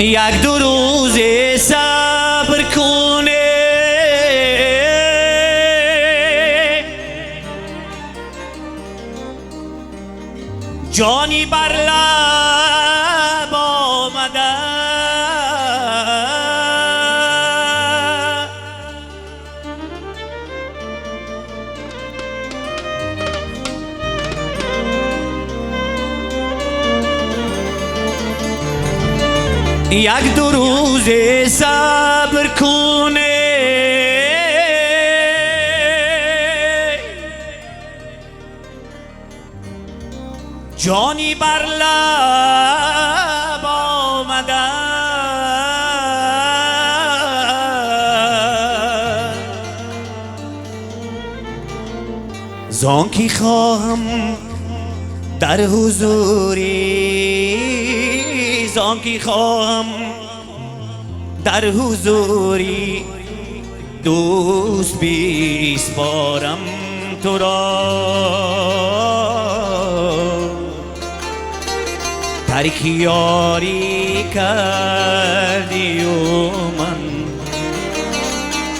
یک دو روز صبر کنه جانی بر لب آمده یک دو روز صبر کنه جانی بر لب آمده زانکی خواهم در حضوری زانکی خواهم در حضوری دوست بیسپارم تو را ترک یاری کردی و من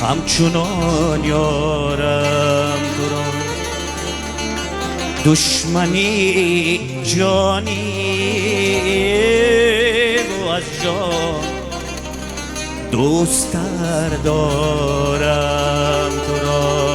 همچنان یارم تو را دشمنی جانی و از جان دوستر دارم تو را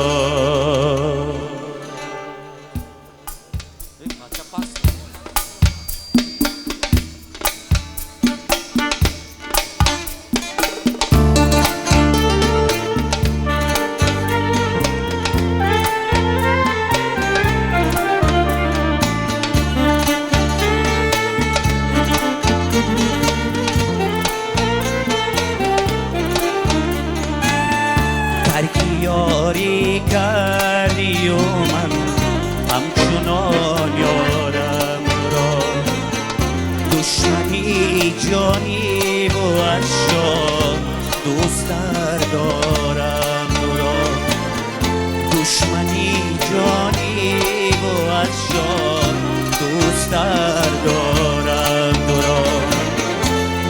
یاری کردی و من همچنان یارم را دشمنی جانی و از جان دوستر دارم را دشمنی جانی و از جان دوستر دارم را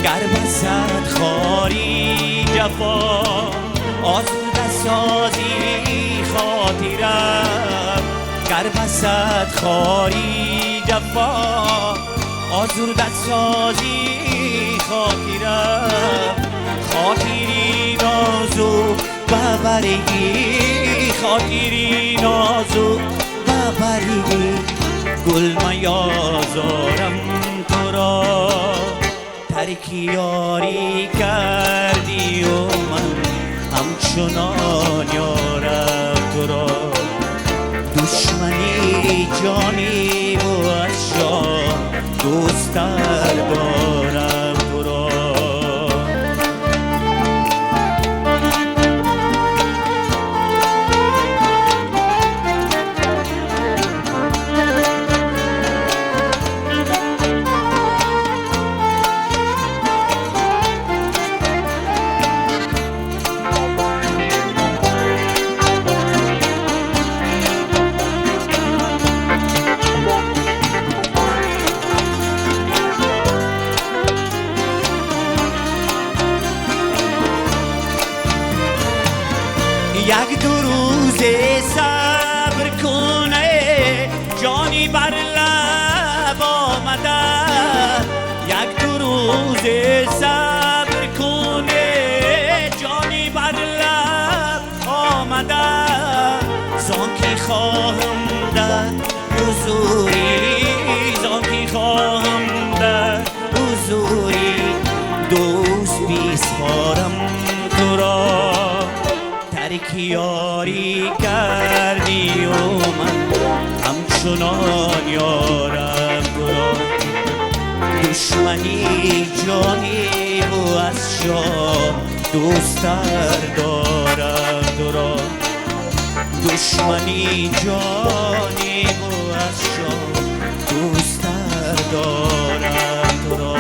گر بسد خاری جفا آزرده سازی خاطرم گر بسد خاری جفا آزرده سازی خاطرم خاطری نازو ببرگی خاطری نازو ببرگی گل میازارم تو را ترک یاری کردی و من همچنان یارم تو را دشمنی جانی و از جان دوستر دارم تو را یک دو روز صبر کنه جانی بر لب آمده یک دو روز صبر کنه جانی بر لب آمده زانکی خواهم در حضوری زانکی خواهم در حضوری دوست بیسپارم تو را ترک یاری کردی و من همچنان یارم تو را دشمنی جانی و از جان دوستر دارم تو را دشمنی جانی و از جان دوستر دارم تو را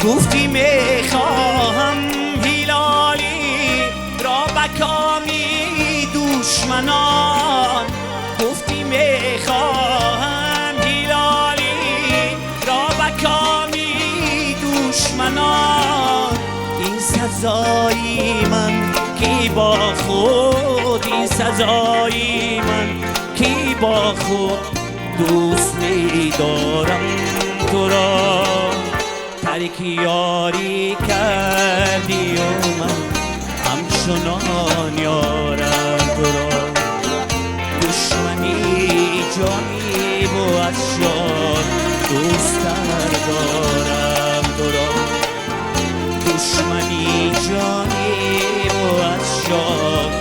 گفتی میخواهم هلالی را بکامی دشمنان، گفتی میخواهم هلالی را بکامی دشمنان. این سزایی من کی با خود، این سزایی من کی با خود دوست می‌دارم تو را. ترک یاری کردی و من همچنان یارم تو را. دشمنی جانی و از جان دوست‌تر دارم تو را. دشمنی جانی و از جان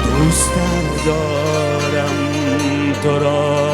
دوست‌تر دارم تو را.